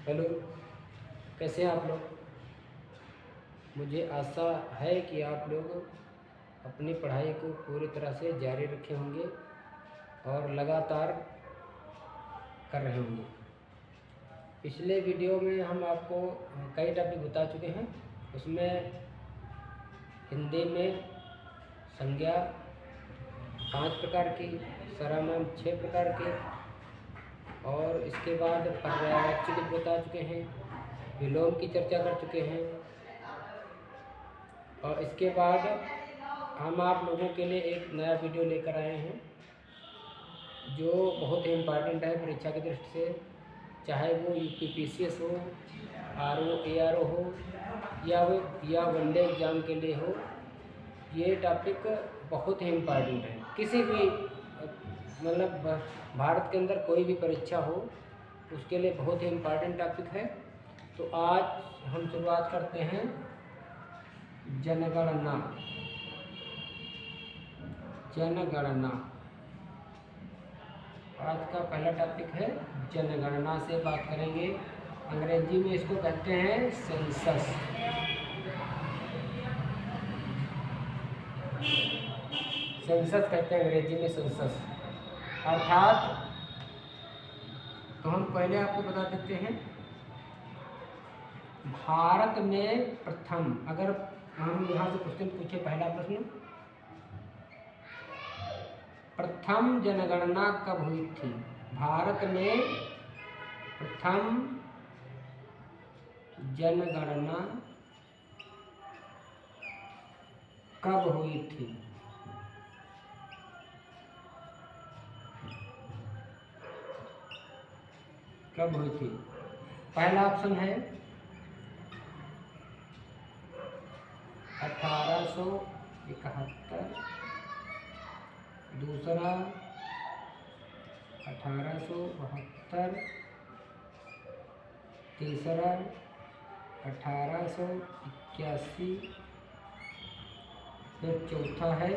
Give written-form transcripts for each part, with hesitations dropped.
Hello, कैसे हैं आप लोग। मुझे आशा है कि आप लोग अपनी पढ़ाई को पूरी तरह से जारी रखे होंगे और लगातार कर रहे होंगे। पिछले वीडियो में हम आपको कई टॉपिक बता चुके हैं। उसमें हिंदी में संज्ञा 5 प्रकार की, सर्वनाम 6 प्रकार के, और इसके बाद पर्यायवाची कुछ बता चुके हैं, विलोम की चर्चा कर चुके हैं। और इसके बाद हम आप लोगों के लिए एक नया वीडियो लेकर आए हैं जो बहुत ही इम्पॉर्टेंट है परीक्षा की दृष्टि से, चाहे वो यूपीपीसीएस हो, आरओ एआरओ हो या वनडे एग्ज़ाम के लिए हो। ये टॉपिक बहुत ही इम्पॉर्टेंट है। किसी भी मतलब भारत के अंदर कोई भी परीक्षा हो उसके लिए बहुत ही इम्पॉर्टेंट टॉपिक है। तो आज हम शुरुआत करते हैं जनगणना। जनगणना आज का पहला टॉपिक है। जनगणना से बात करेंगे। अंग्रेजी में इसको कहते हैं सेंसस। सेंसस कहते हैं अंग्रेजी में सेंसस। अर्थात तो हम पहले आपको बता देते हैं भारत में प्रथम, अगर हम यहाँ से क्वेश्चन पूछे, पहला प्रश्न, प्रथम जनगणना कब हुई थी? भारत में प्रथम जनगणना कब हुई थी? कब हुई थी? पहला ऑप्शन है 1871, दूसरा 1872, तीसरा 1881, फिर चौथा है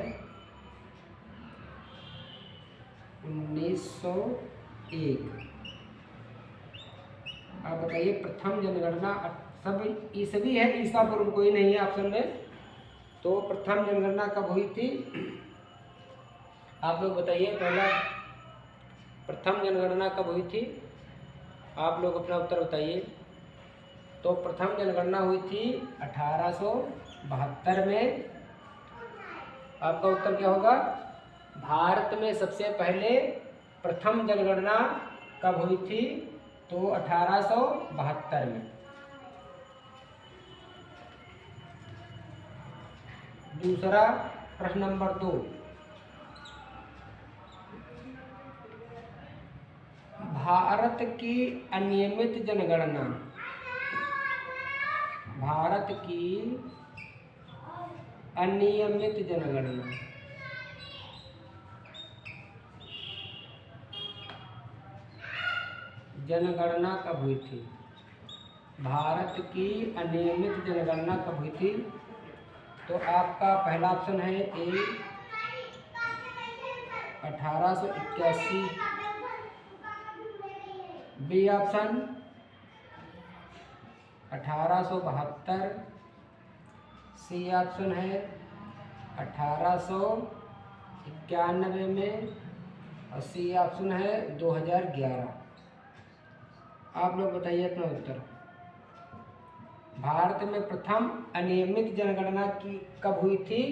1901। आप बताइए प्रथम जनगणना, सब ये सभी है, ईसा पूर्व कोई नहीं है ऑप्शन में। तो प्रथम जनगणना कब हुई थी आप लोग बताइए। पहला प्रथम जनगणना कब हुई थी? आप लोग अपना उत्तर बताइए। तो प्रथम जनगणना हुई थी 1872 में। आपका उत्तर क्या होगा? भारत में सबसे पहले प्रथम जनगणना कब हुई थी? तो 1872 में। दूसरा प्रश्न नंबर 2, भारत की अनियमित जनगणना, भारत की अनियमित जनगणना जनगणना कब हुई थी? भारत की अनियमित जनगणना कब हुई थी? तो आपका पहला ऑप्शन है ए 1881, बी ऑप्शन 1872, सी ऑप्शन है 1891 में, और सी ऑप्शन है 2011। आप लोग बताइए अपना उत्तर। भारत में प्रथम अनियमित जनगणना की कब हुई थी?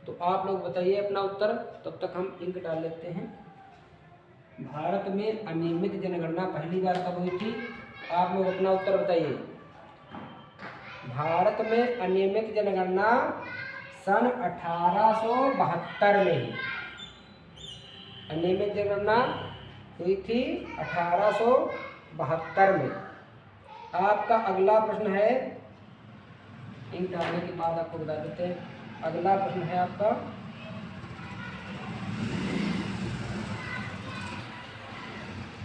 तो आप लोग बताइए अपना उत्तर। तब तक हम इंक डाल लेते हैं। भारत में अनियमित जनगणना पहली बार कब हुई थी? आप लोग अपना उत्तर बताइए। भारत में अनियमित जनगणना सन 1872 में ही अनियमित जनगणना हुई थी 1872 में। आपका अगला प्रश्न है, इंक डालने के बाद आपको बता देते हैं। अगला प्रश्न है आपका,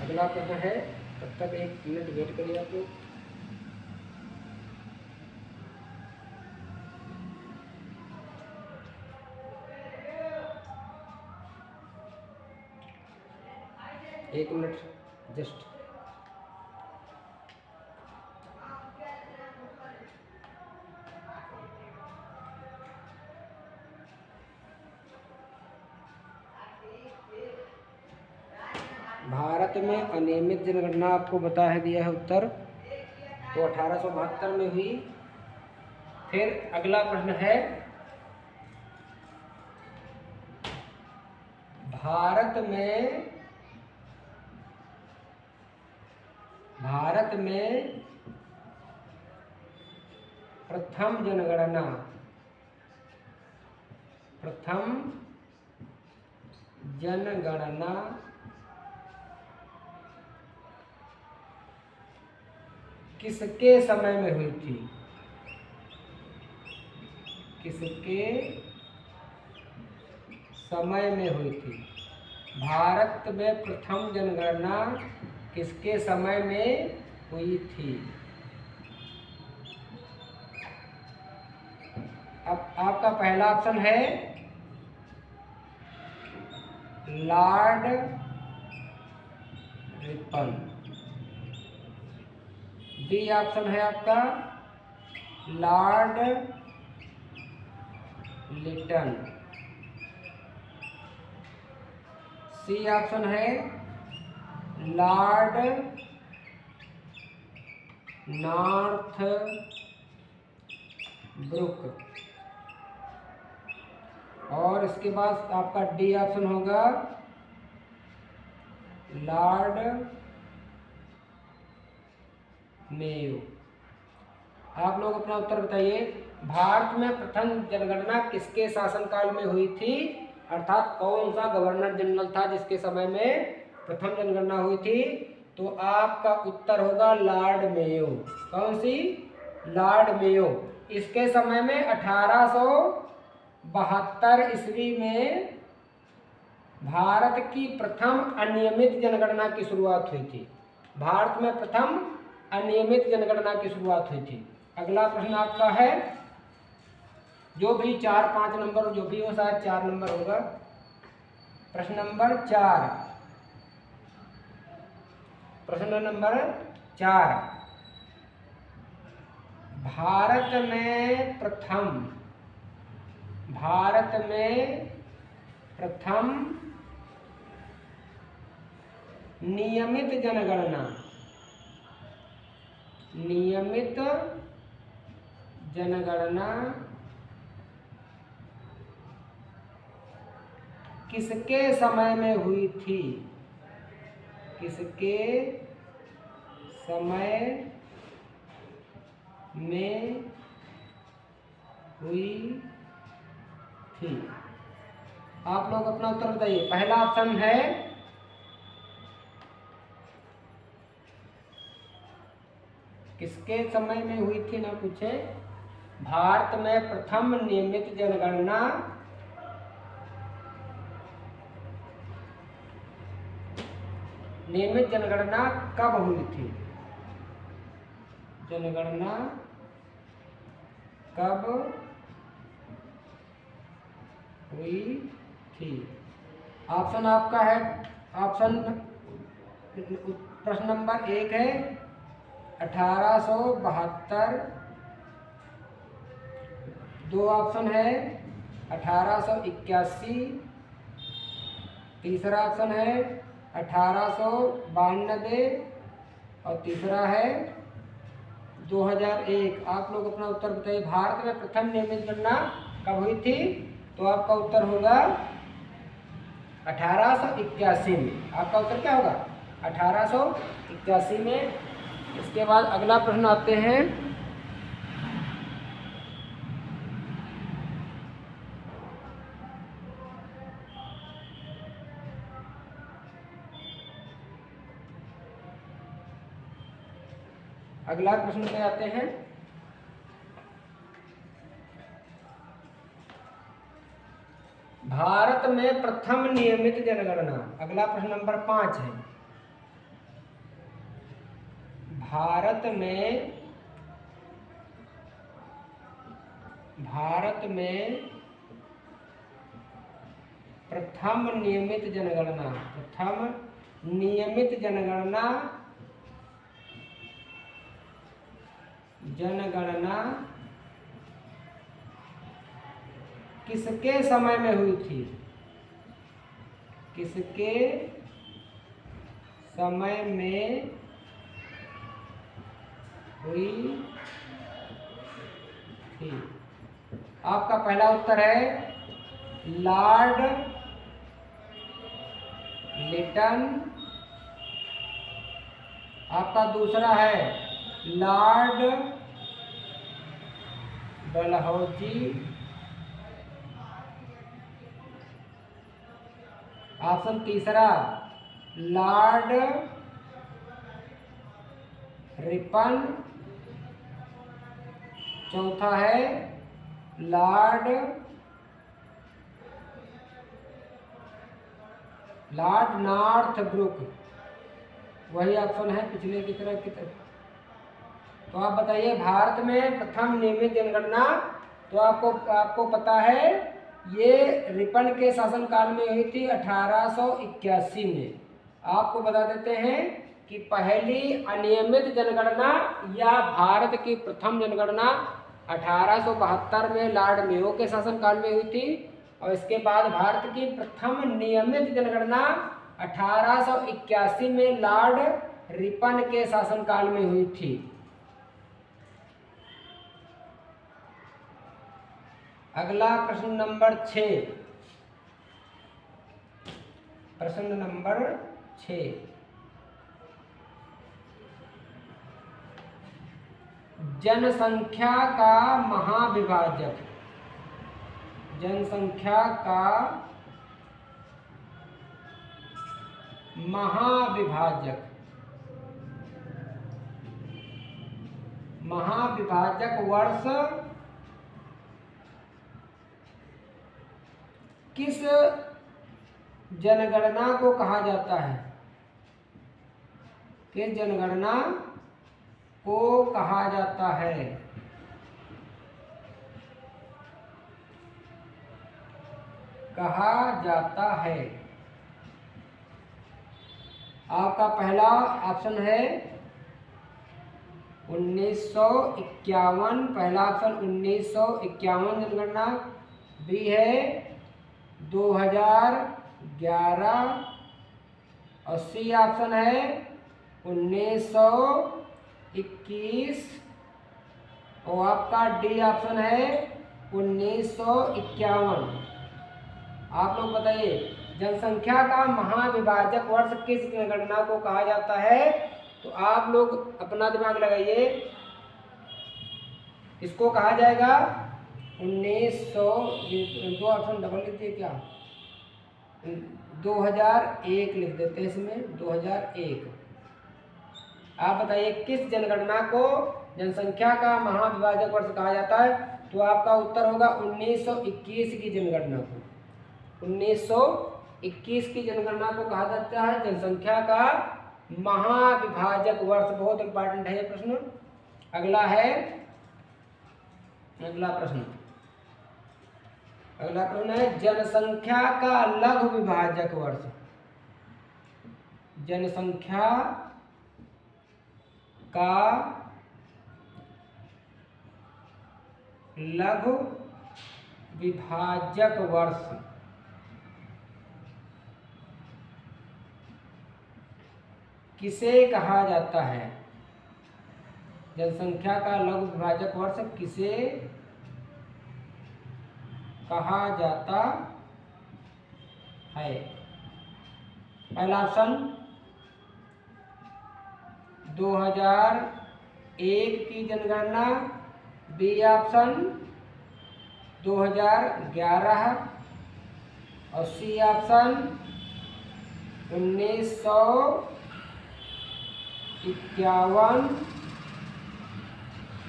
अगला प्रश्न है, तब तक 1 मिनट वेट करिए आप लोग। एक मिनट जस्ट। भारत में अनियमित जनगणना आपको बता है दिया है उत्तर, तो 1872 में हुई। फिर अगला प्रश्न है, भारत में प्रथम जनगणना किसके समय में हुई थी? किसके समय में हुई थी? भारत में प्रथम जनगणना किसके समय में हुई थी? अब आपका पहला ऑप्शन है लॉर्ड रिपन, बी ऑप्शन है आपका लॉर्ड लिटन, सी ऑप्शन है लॉर्ड नॉर्थ ब्रुक, और इसके बाद आपका डी ऑप्शन होगा लॉर्ड मेयो। आप लोग अपना उत्तर बताइए। भारत में प्रथम जनगणना किसके शासनकाल में हुई थी, अर्थात कौन सा गवर्नर जनरल था जिसके समय में प्रथम जनगणना हुई थी? तो आपका उत्तर होगा लॉर्ड मेयो। कौन सी? Lord Mayo. इसके समय में 1872 ईस्वी में भारत की प्रथम अनियमित जनगणना की शुरुआत हुई थी। भारत में प्रथम अनियमित जनगणना की शुरुआत हुई थी। अगला प्रश्न आपका है, जो भी 4-5 नंबर जो भी हो, शायद 4 नंबर होगा। प्रश्न नंबर 4, प्रश्न नंबर 4, भारत में प्रथम नियमित जनगणना किसके समय में हुई थी? किसके समय में हुई थी? आप लोग अपना उत्तर बताइए। पहला ऑप्शन है किसके समय में हुई थी ना पूछे, भारत में प्रथम नियमित जनगणना कब हुई थी? जनगणना कब हुई थी? ऑप्शन आपका है, ऑप्शन प्रश्न नंबर 1 है 1872, 2 ऑप्शन है 1881, तीसरा ऑप्शन है 1892 और तीसरा है 2001। आप लोग अपना उत्तर बताइए। भारत में प्रथम नियमित गणना कब हुई थी? तो आपका उत्तर होगा 1881 में। आपका उत्तर क्या होगा? 1881 में। इसके बाद अगला प्रश्न आते हैं, अगला प्रश्न पे आते हैं। भारत में प्रथम नियमित जनगणना, अगला प्रश्न नंबर 5 है। भारत में प्रथम नियमित जनगणना किसके समय में हुई थी? किसके समय में हुई थी। आपका पहला उत्तर है लॉर्ड लिटन। आपका दूसरा है लॉर्ड डलहौजी। ऑप्शन तीसरा लॉर्ड रिपन। चौथा है लॉर्ड नॉर्थब्रुक। वही ऑप्शन है पिछले की तरह। तो आप बताइए भारत में प्रथम नियमित जनगणना, तो आपको पता है ये रिपन के शासनकाल में हुई थी 1881 में। आपको बता देते हैं कि पहली अनियमित जनगणना या भारत की प्रथम जनगणना 1872 में लॉर्ड मेयो के शासनकाल में हुई थी, और इसके बाद भारत की प्रथम नियमित जनगणना 1881 में लॉर्ड रिपन के शासनकाल में हुई थी। अगला प्रश्न नंबर 6। प्रश्न नंबर 6, जनसंख्या का महाविभाजक। जनसंख्या का महाविभाजक। महाविभाजक वर्ष किस जनगणना को कहा जाता है? किस जनगणना को कहा जाता है? कहा जाता है। आपका पहला ऑप्शन है 1951। पहला ऑप्शन 1951 जनगणना। बी है 2011। और सी ऑप्शन है 1921। और आपका डी ऑप्शन है 1951। आप लोग बताइए जनसंख्या का महाविभाजक वर्ष किस जनगणना को कहा जाता है? तो आप लोग अपना दिमाग लगाइए। इसको कहा जाएगा 1900, दो ऑप्शन डबल लिख दिए क्या, 2001 लिख देते हैं इसमें, 2001। आप बताइए किस जनगणना को जनसंख्या का महाविभाजक वर्ष कहा जाता है? तो आपका उत्तर होगा 1921 की जनगणना को। 1921 की जनगणना को कहा जाता है जनसंख्या का महाविभाजक वर्ष। बहुत इंपॉर्टेंट है ये प्रश्न। अगला है अगला प्रश्न है जनसंख्या का लघु विभाजक वर्ष। जनसंख्या का लघु विभाजक वर्ष किसे कहा जाता है? जनसंख्या का लघु विभाजक वर्ष किसे कहा जाता है? पहला ऑप्शन 2001 की जनगणना। B option 2011। और सी ऑप्शन 1951।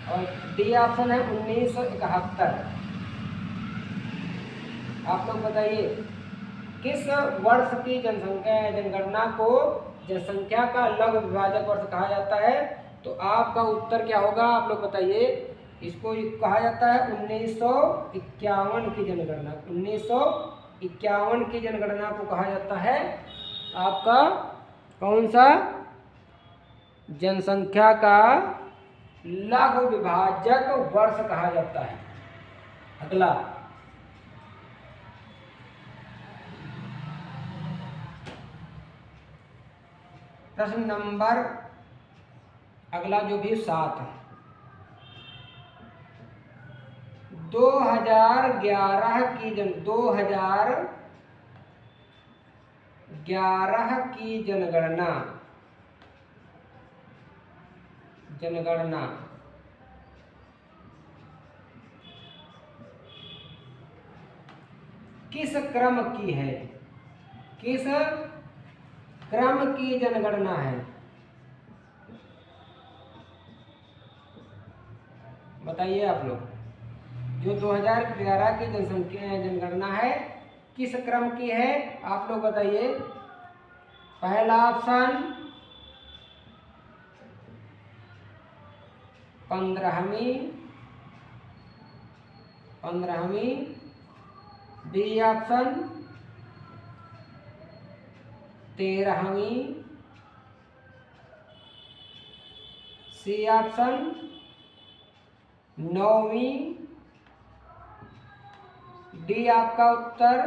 और डी ऑप्शन है 1971। आप लोग बताइए किस वर्ष की जनगणना को जनसंख्या का लघु विभाजक वर्ष कहा जाता है? तो आपका उत्तर क्या होगा? आप लोग बताइए। इसको कहा जाता है 1951 की जनगणना। 1951 की जनगणना को कहा जाता है आपका कौन सा? जनसंख्या का लघु विभाजक वर्ष कहा जाता है। अगला प्रश्न नंबर अगला जो भी 7 है, 2011 की जनगणना किस क्रम की है? किस क्रम की जनगणना है? बताइए आप लोग। जो 2011 की जनगणना है किस क्रम की है? आप लोग बताइए। पहला ऑप्शन 15वीं, बी ऑप्शन 13वीं, सी ऑप्शन 9वीं, डी आपका उत्तर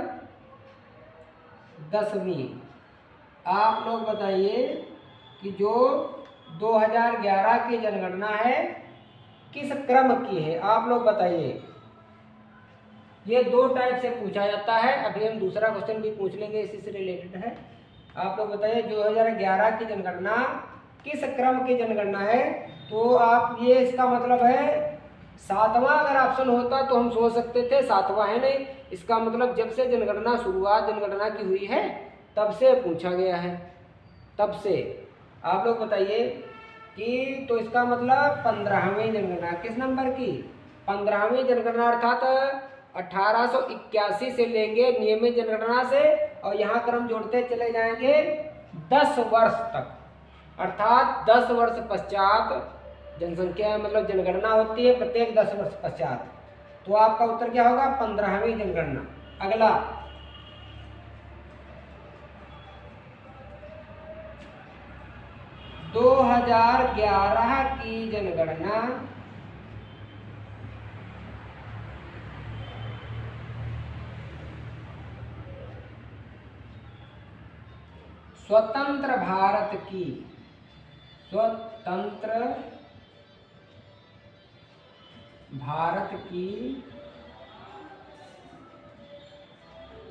10वीं। आप लोग बताइए कि जो 2011 की जनगणना है किस क्रम की है? आप लोग बताइए। ये 2 टाइप से पूछा जाता है। अभी हम दूसरा क्वेश्चन भी पूछ लेंगे, इसी से रिलेटेड है। आप लोग बताइए 2011 की जनगणना किस क्रम की जनगणना है? तो आप ये इसका मतलब है 7वां अगर ऑप्शन होता तो हम सोच सकते थे, 7वां है नहीं, इसका मतलब जब से शुरुआत जनगणना की हुई है तब से पूछा गया है, तब से। आप लोग बताइए कि तो इसका मतलब 15वीं जनगणना किस नंबर की? 15वीं जनगणना अर्थात 1881 से लेंगे नियमित जनगणना से, और यहाँ क्रम जोड़ते चले जाएंगे 10 वर्ष तक, अर्थात 10 वर्ष पश्चात जनसंख्या मतलब जनगणना होती है प्रत्येक 10 वर्ष पश्चात। तो आपका उत्तर क्या होगा? 15वीं जनगणना। अगला 2011 की जनगणना स्वतंत्र भारत की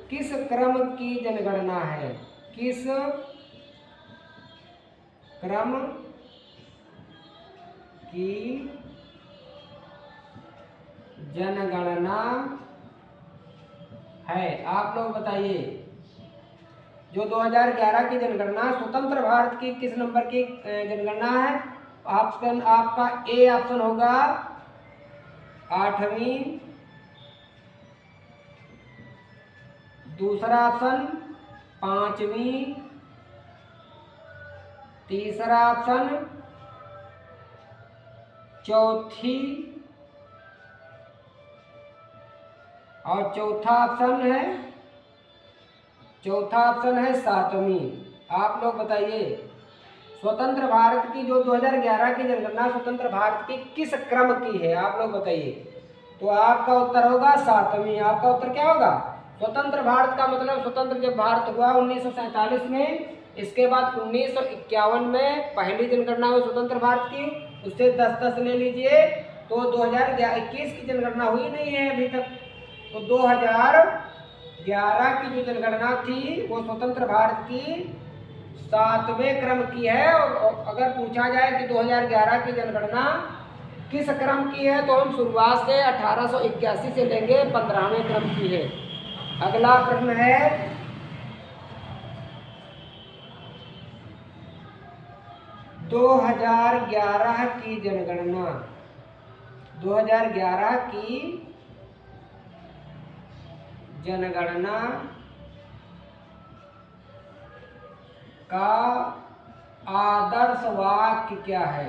किस क्रम की जनगणना है? किस क्रम की जनगणना है? आप लोग बताइए। जो 2011 की जनगणना स्वतंत्र भारत की किस नंबर की जनगणना है? ऑप्शन आपका ए ऑप्शन होगा 8वीं, दूसरा ऑप्शन 5वीं, तीसरा ऑप्शन 4थी, और चौथा ऑप्शन है 7वीं। आप लोग बताइए स्वतंत्र भारत की जो 2011 की जनगणना स्वतंत्र भारत की किस क्रम की है? आप लोग बताइए। तो आपका उत्तर होगा 7वीं। आपका उत्तर क्या होगा? स्वतंत्र भारत का मतलब स्वतंत्र जब भारत हुआ 1947 में, इसके बाद 1951 में पहली जनगणना हुई स्वतंत्र भारत की, उससे 10-10 ले लीजिए, तो 2021 की जनगणना हुई नहीं है अभी तक। तो 2011 की जो जनगणना थी वो स्वतंत्र भारत की 7वें क्रम की है। और अगर पूछा जाए कि 2011 की जनगणना किस क्रम की है, तो हम शुरुआत से 1881 से लेंगे 15वें क्रम की है। अगला प्रश्न है 2011 की जनगणना, 2011 की जनगणना का आदर्श वाक्य क्या है?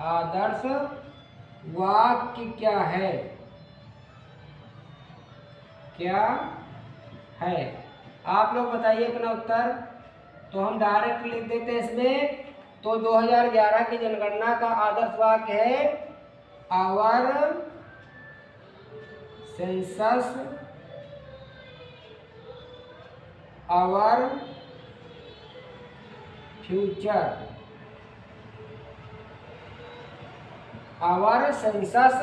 आदर्श वाक्य क्या है? क्या है? आप लोग बताइए अपना उत्तर। तो हम डायरेक्ट लिख देते हैं इसमें। तो 2011 की जनगणना का आदर्श वाक्य है our census our future, our census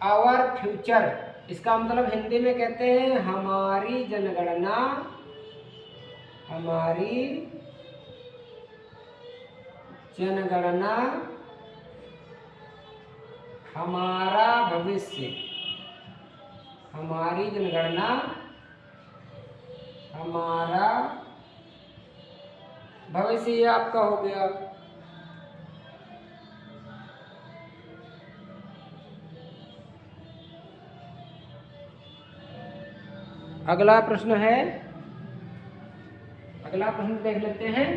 our future, इसका मतलब हिंदी में कहते हैं हमारी जनगणना, हमारी जनगणना हमारा भविष्य, हमारी जनगणना हमारा भविष्य। ये आपका हो गया। अगला प्रश्न है, अगला प्रश्न देख लेते हैं।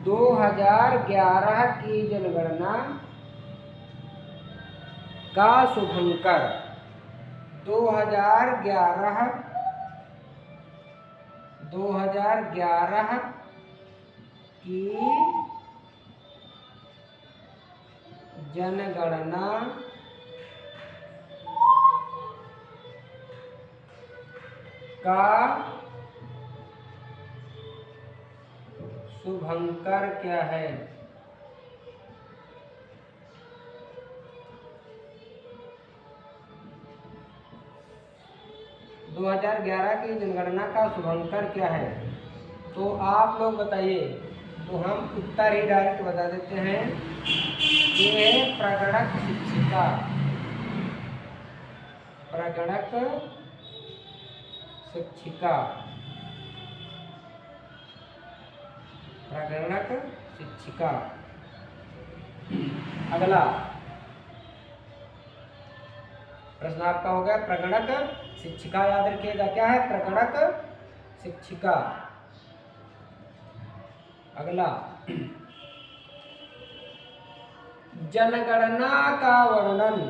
दो 2011 की जनगणना का शुभंकर, 2011 की जनगणना का शुभंकर क्या है? 2011 की जनगणना का शुभंकर क्या है? तो आप लोग बताइए। तो हम उत्तर ही डायरेक्ट बता देते हैं। ये है प्रगणक शिक्षिका, प्रगणक शिक्षिका, प्रगणक शिक्षिका। अगला प्रश्न आपका हो गया प्रगणक शिक्षिका, याद रखिएगा क्या है? प्रगणक शिक्षिका। अगला जनगणना का वर्णन,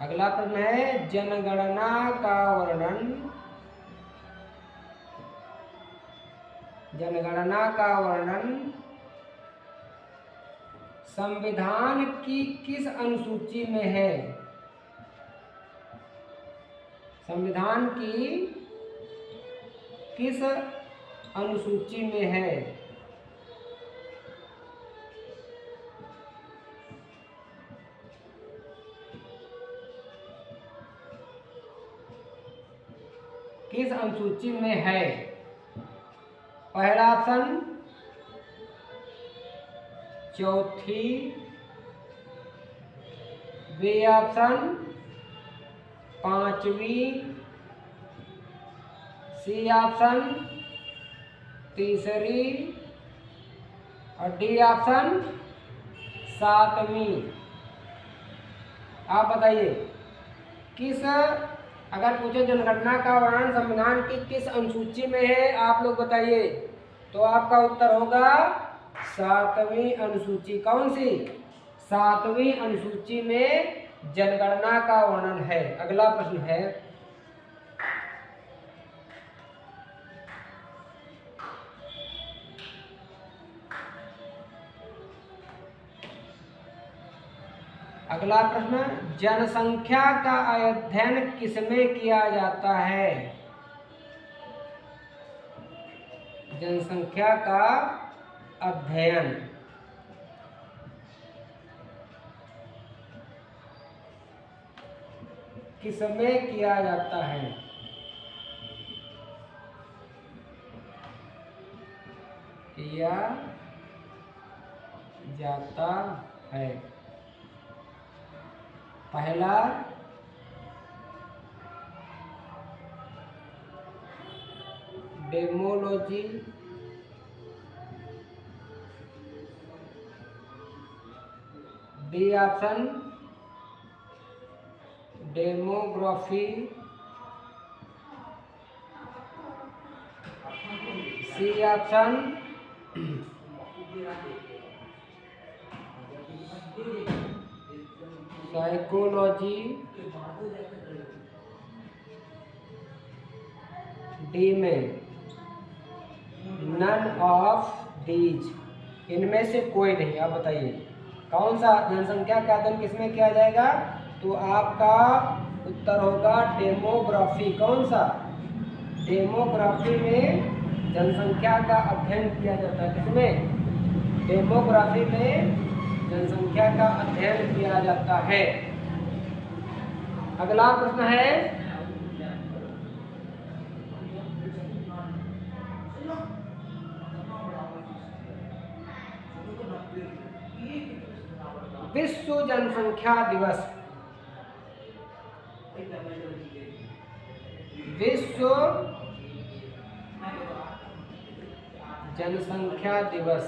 अगला प्रश्न है जनगणना का वर्णन, जनगणना का वर्णन संविधान की किस अनुसूची में है? संविधान की किस अनुसूची में है? किस अनुसूची में है? पहला ऑप्शन चौथी, बी ऑप्शन पांचवी, सी ऑप्शन तीसरी और डी ऑप्शन सातवीं। आप बताइए किस, अगर पूछे जनगणना का वर्णन संविधान की किस अनुसूची में है, आप लोग बताइए। तो आपका उत्तर होगा सातवीं अनुसूची। कौन सी? सातवीं अनुसूची में जनगणना का वर्णन है। अगला प्रश्न है अगला प्रश्न, जनसंख्या का अध्ययन किसमें किया जाता है? जनसंख्या का अध्ययन किसमें किया जाता है? किया जाता है। पहला demology, D option demography, C option psychology, D में नन ऑफ दीज, इनमें से कोई नहीं। आप बताइए कौन सा जनसंख्या का अध्ययन किसमें किया जाएगा? तो आपका उत्तर होगा डेमोग्राफी। कौन सा? डेमोग्राफी में जनसंख्या का अध्ययन किया जाता है। किसमें? डेमोग्राफी में जनसंख्या का अध्ययन किया जाता है। अगला प्रश्न है विश्व जनसंख्या दिवस। विश्व जनसंख्या दिवस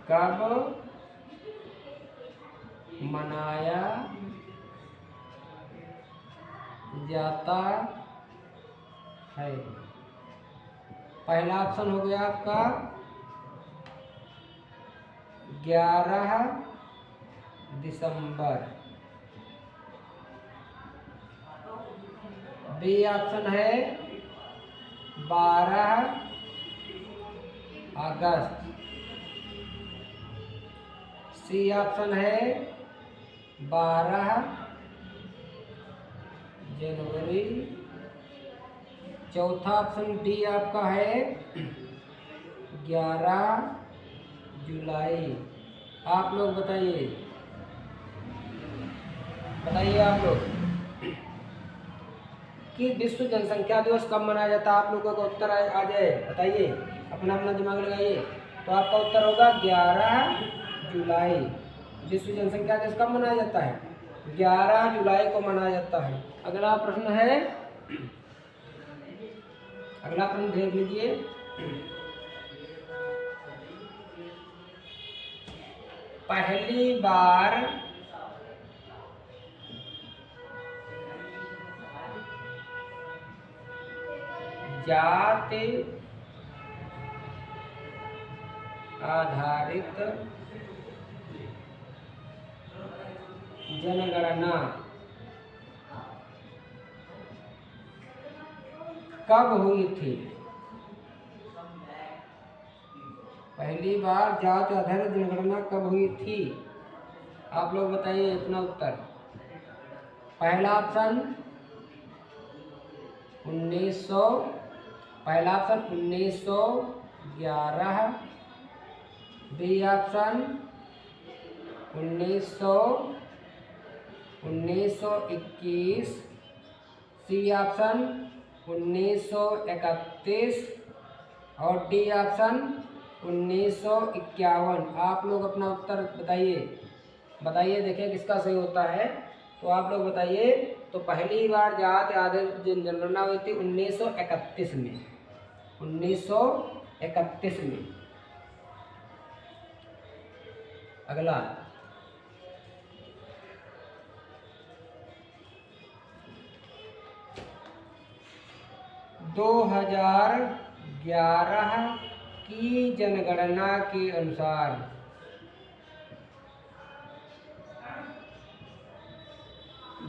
कब मनाया जाता है? पहला ऑप्शन हो गया आपका 11 दिसंबर। बी ऑप्शन है 12 अगस्त। सी ऑप्शन है 12 जनवरी। चौथा ऑप्शन डी आपका है 11 जुलाई। आप लोग बताइए, बताइए आप लोग कि विश्व जनसंख्या दिवस कब मनाया जाता है? आप लोगों का उत्तर आ जाए, बताइए, अपना अपना दिमाग लगाइए। तो आपका उत्तर होगा 11 जुलाई। विश्व जनसंख्या दिवस कब मनाया जाता है? 11 जुलाई को मनाया जाता है। अगला प्रश्न है, अगला प्रश्न देख लीजिए। पहली बार जाति आधारित जनगणना कब हुई थी? पहली बार जाति आधारित जनगणना कब हुई थी? आप लोग बताइए अपना उत्तर। पहला ऑप्शन 1900, पहला option 1911, B option 1921, C option 1931 और डी ऑप्शन 1951। आप लोग अपना उत्तर बताइए, बताइए, देखिए किसका सही होता है। तो आप लोग बताइए। तो पहली बार जाति आधारित जनगणना हुई थी 1931 में। 1931 में। अगला 2011 की जनगणना के अनुसार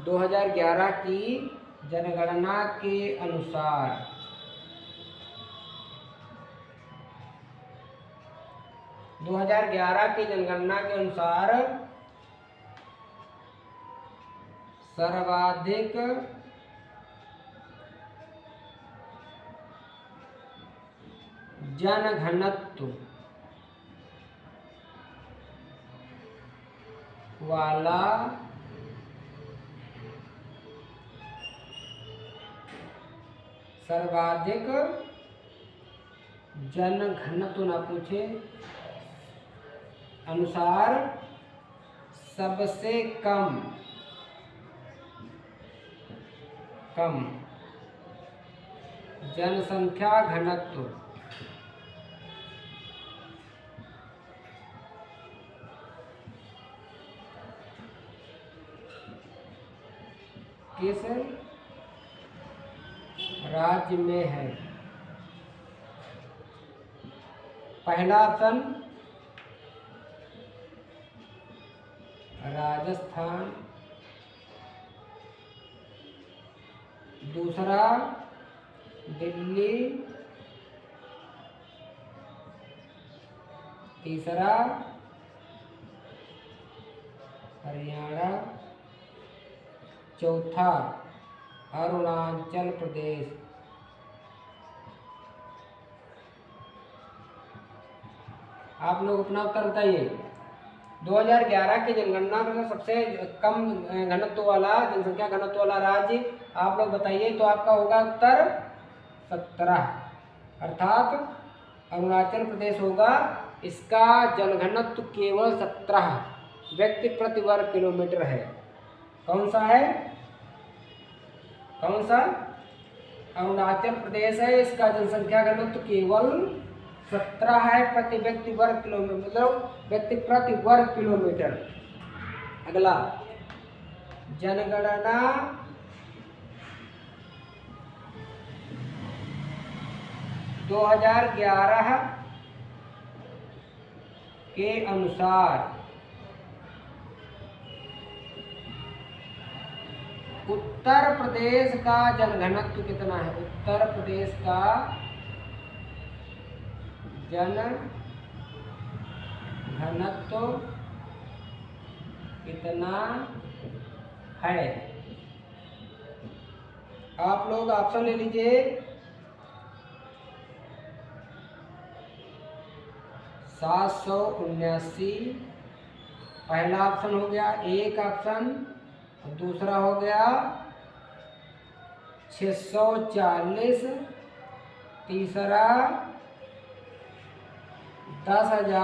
2011 की जनगणना के अनुसार 2011 की जनगणना के अनुसार सर्वाधिक जनघनत्व वाला सर्वाधिक जनघनत्व ना पूछे अनुसार सबसे कम जनसंख्या घनत्व किस राज्य में है? पहला ऑप्शन राजस्थान, दूसरा दिल्ली, तीसरा हरियाणा, चौथा अरुणाचल प्रदेश। आप लोग अपना उत्तर बताइए। 2011 की जनगणना में सबसे कम घनत्व वाला, जनसंख्या घनत्व वाला राज्य आप लोग बताइए। तो आपका होगा उत्तर 17, अर्थात अरुणाचल प्रदेश होगा। इसका जनघनत्व केवल 17 व्यक्ति प्रति वर्ग किलोमीटर है। कौन सा है? कौन सा? अरुणाचल प्रदेश है। इसका जनसंख्या घनत्व केवल 17 है प्रति व्यक्ति वर्ग किलोमीटर, मतलब व्यक्ति प्रति वर्ग किलोमीटर। अगला, जनगणना दो 2011 के अनुसार उत्तर प्रदेश का जनघनत्व कितना है? उत्तर प्रदेश का जनघनत्व कितना है? आप लोग ऑप्शन ले लीजिए। 779, पहला ऑप्शन हो गया एक ऑप्शन, और दूसरा हो गया 640, तीसरा 10,000।